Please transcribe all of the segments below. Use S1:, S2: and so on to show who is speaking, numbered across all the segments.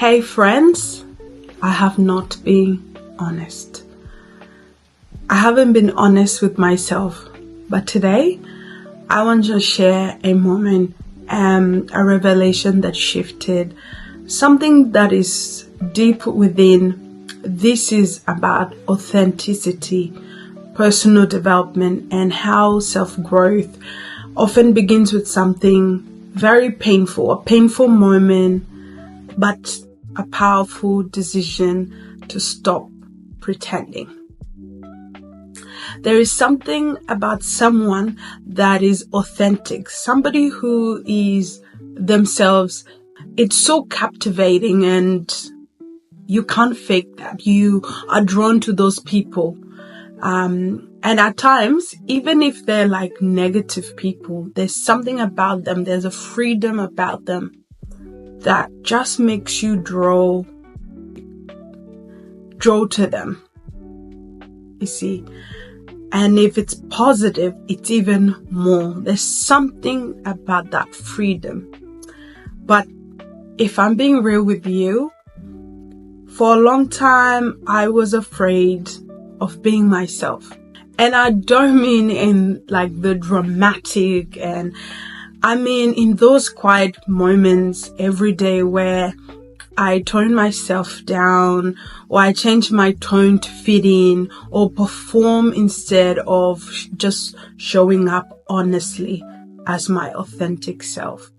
S1: Hey friends, I have not been honest. I haven't been honest with myself, but today I want to share a moment, a revelation that shifted something that is deep within. This is about authenticity, personal development, and how self-growth often begins with something very painful, a painful moment, but a powerful decision to stop pretending. There is something about someone that is authentic, somebody who is themselves. It's so captivating and you can't fake that. You are drawn to those people. And at times, even if they're like negative people, there's something about them. There's a freedom about them that just makes you draw to them, you see. And if it's positive, it's even more. There's something about that freedom. But if I'm being real with you, for a long time, I was afraid of being myself. And I don't mean in like the dramatic, and I mean in those quiet moments every day where I tone myself down, or I change my tone to fit in, or perform instead of just showing up honestly as my authentic self.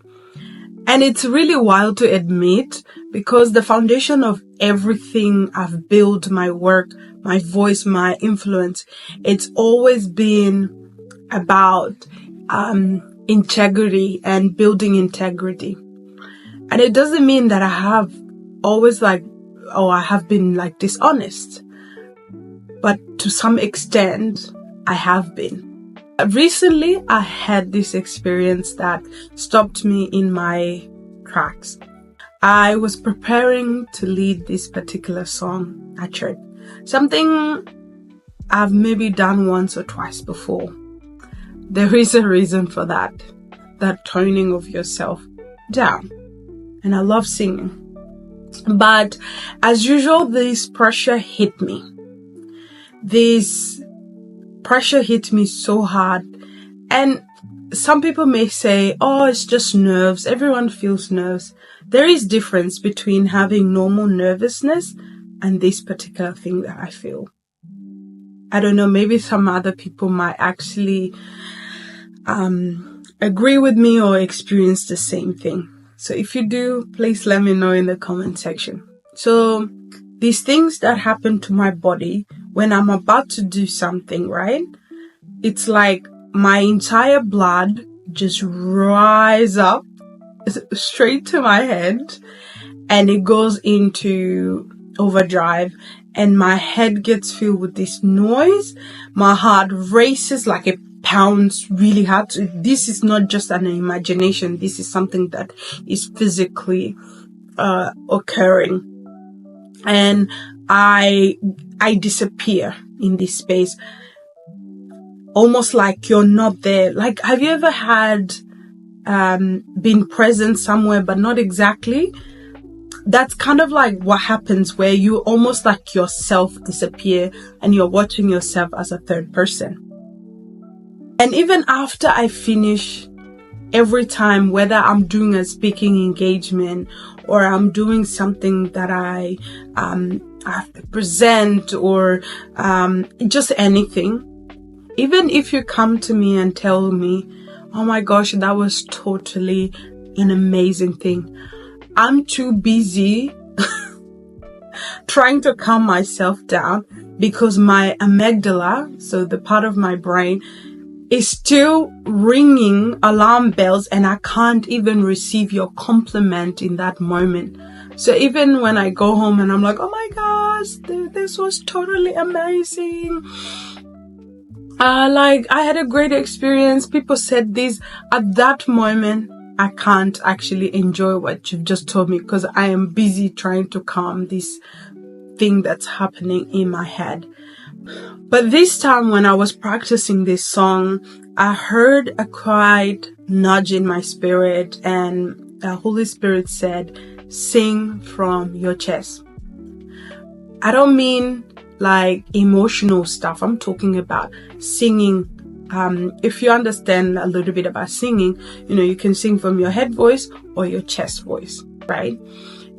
S1: And it's really wild to admit, because the foundation of everything I've built, my work, my voice, my influence, it's always been about integrity and building integrity. And it doesn't mean that I have always I have been like dishonest, but to some extent I have been. Recently I had this experience that stopped me in my tracks. I was preparing to lead this particular song at church, something I've maybe done once or twice before. There is a reason for that toning of yourself down. And I love singing. But as usual, this pressure hit me. This pressure hit me so hard. And some people may say, oh, it's just nerves. Everyone feels nerves. There is difference between having normal nervousness and this particular thing that I feel. I don't know, maybe some other people might actually agree with me or experience the same thing. So if you do, please let me know in the comment section. So these things that happen to my body when I'm about to do something, right? It's like my entire blood just rise up straight to my head and it goes into overdrive, and my head gets filled with this noise. My heart races like it pounds really hard. This is not just an imagination. This is something that is physically occurring. And I disappear in this space, almost like you're not there. Like, have you ever had been present somewhere but not exactly? That's kind of like what happens, where you almost like yourself disappear and you're watching yourself as a third person. And even after I finish, every time, whether I'm doing a speaking engagement or I'm doing something that I have to present, or just anything, even if you come to me and tell me, oh my gosh, that was totally an amazing thing, I'm too busy trying to calm myself down, because my amygdala, so the part of my brain, is still ringing alarm bells, and I can't even receive your compliment in that moment. So even when I go home and I'm like, oh my gosh, this was totally amazing. I had a great experience. People said this. At that moment, I can't actually enjoy what you've just told me, because I am busy trying to calm this thing that's happening in my head. But this time when I was practicing this song, I heard a quiet nudge in my spirit, and the Holy Spirit said, sing from your chest. I don't mean like emotional stuff. I'm talking about singing. If you understand a little bit about singing, you can sing from your head voice or your chest voice, right?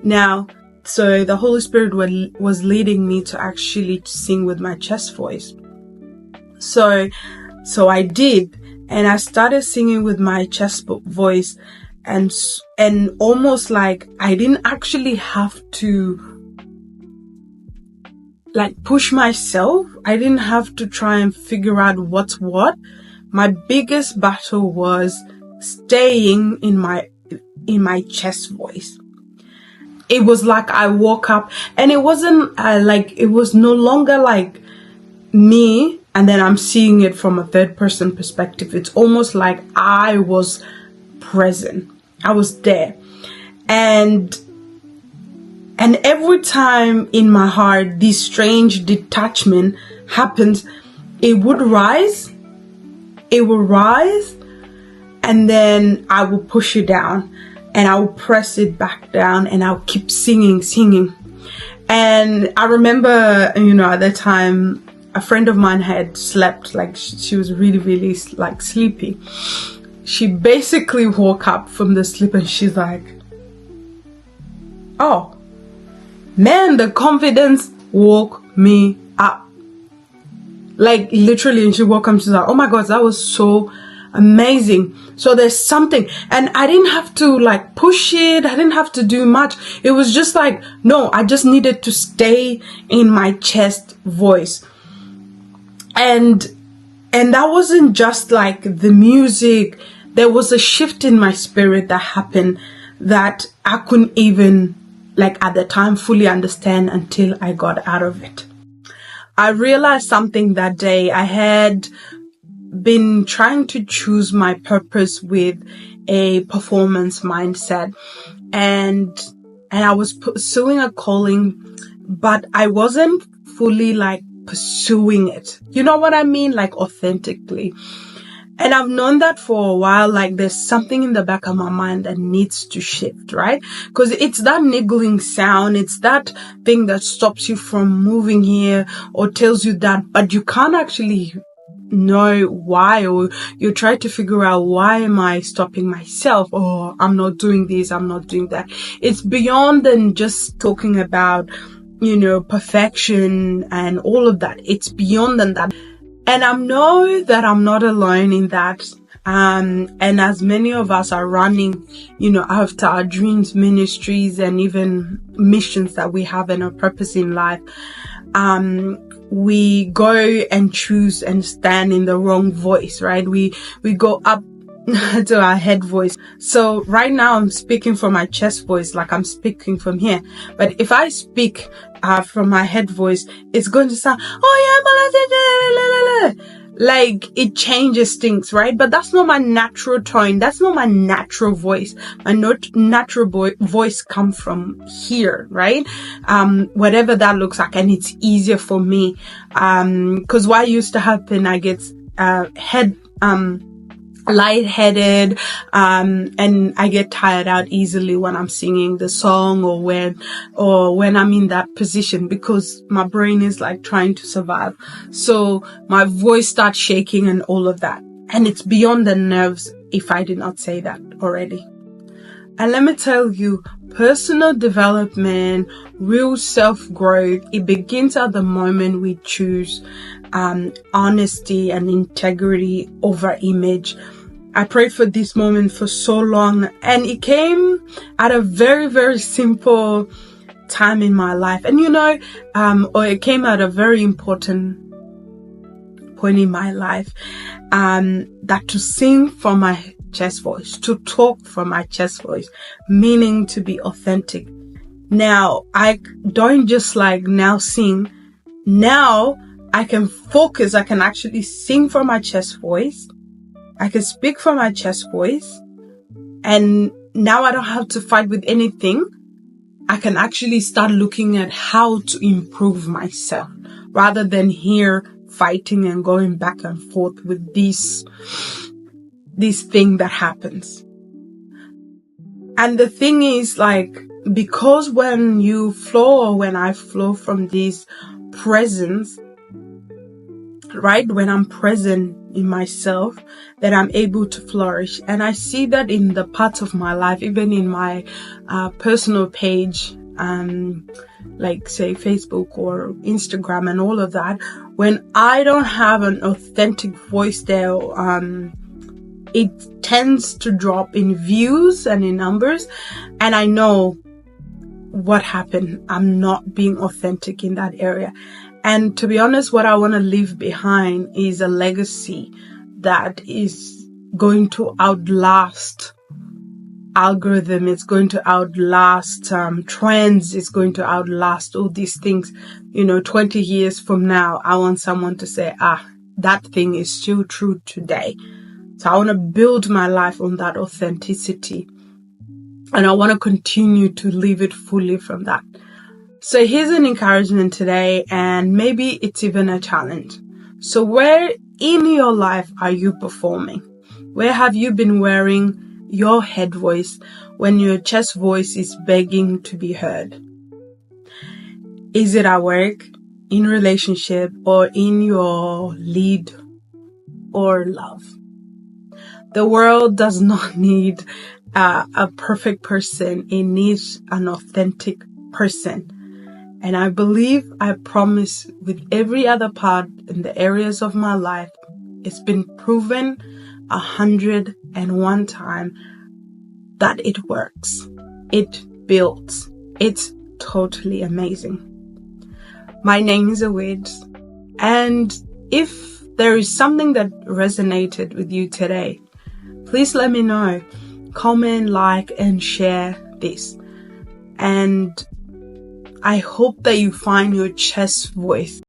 S1: Now, so the Holy Spirit was leading me to actually sing with my chest voice. So I did, and I started singing with my chest voice, and almost like I didn't actually have to like push myself. I didn't have to try and figure out what's what. My biggest battle was staying in my chest voice. It was like I woke up, and it wasn't it was no longer like me and then I'm seeing it from a third person perspective. It's almost like I was present. I was there. And every time in my heart this strange detachment happens, it would rise, and then I will push it down, and I will press it back down, and I'll keep singing. And I remember, at that time, a friend of mine had slept, like she was really, really like sleepy. She basically woke up from the sleep and she's like, oh, man, the confidence woke me up. Like literally, and she woke up, she's like, oh my God, that was so amazing. So there's something, and I didn't have to like push it. I didn't have to do much. It was just like, no, I just needed to stay in my chest voice. And that wasn't just like the music. There was a shift in my spirit that happened that I couldn't even like at the time fully understand until I got out of it. I realized something that day. I had been trying to choose my purpose with a performance mindset, and I was pursuing a calling, but I wasn't fully like pursuing it. You know what I mean? Like authentically. And I've known that for a while, like there's something in the back of my mind that needs to shift, right? Because it's that niggling sound. It's that thing that stops you from moving here or tells you that, but you can't actually know why, or you try to figure out, why am I stopping myself? Oh, I'm not doing this, I'm not doing that. It's beyond than just talking about, perfection and all of that. It's beyond than that. And I know that I'm not alone in that. And as many of us are running, after our dreams, ministries, and even missions that we have and our purpose in life, we go and choose and stand in the wrong voice, right? We go up to our head voice. So right now I'm speaking from my chest voice, like I'm speaking from here. But if I speak from my head voice, it's going to sound, oh yeah, like it changes things, right? But that's not my natural tone. That's not my natural voice. My natural voice comes from here, right? Whatever that looks like, and it's easier for me. Cause what used to happen, I get lightheaded, and I get tired out easily when I'm singing the song or when I'm in that position, because my brain is like trying to survive. So my voice starts shaking and all of that. And it's beyond the nerves, if I did not say that already. And let me tell you, personal development, real self-growth, it begins at the moment we choose honesty and integrity over image. I prayed for this moment for so long, and it came at a very, very simple time in my life. And or it came at a very important point in my life, that to sing from my chest voice, to talk from my chest voice, meaning to be authentic. Now, I don't just like now sing. Now I can focus. I can actually sing from my chest voice. I can speak from my chest voice. And now I don't have to fight with anything. I can actually start looking at how to improve myself rather than here fighting and going back and forth with this thing that happens. And the thing is, like, because when you flow, or when I flow from this presence, right, when I'm present in myself, that I'm able to flourish. And I see that in the parts of my life, even in my personal page, like say Facebook or Instagram and all of that. When I don't have an authentic voice there, it tends to drop in views and in numbers, and I know what happened. I'm not being authentic in that area. And to be honest, what I want to leave behind is a legacy that is going to outlast algorithm. It's going to outlast trends. It's going to outlast all these things. 20 years from now, I want someone to say, that thing is still true today. So I want to build my life on that authenticity. And I want to continue to live it fully from that. So here's an encouragement today, and maybe it's even a challenge. So where in your life are you performing? Where have you been wearing your head voice when your chest voice is begging to be heard? Is it at work, in relationship, or in your lead or love? The world does not need a perfect person. It needs an authentic person. And I believe, I promise, with every other part in the areas of my life, it's been proven 101 times that it works. It builds. It's totally amazing. My name is Awit, and if there is something that resonated with you today, please let me know. Comment, like, and share this. And I hope that you find your chest voice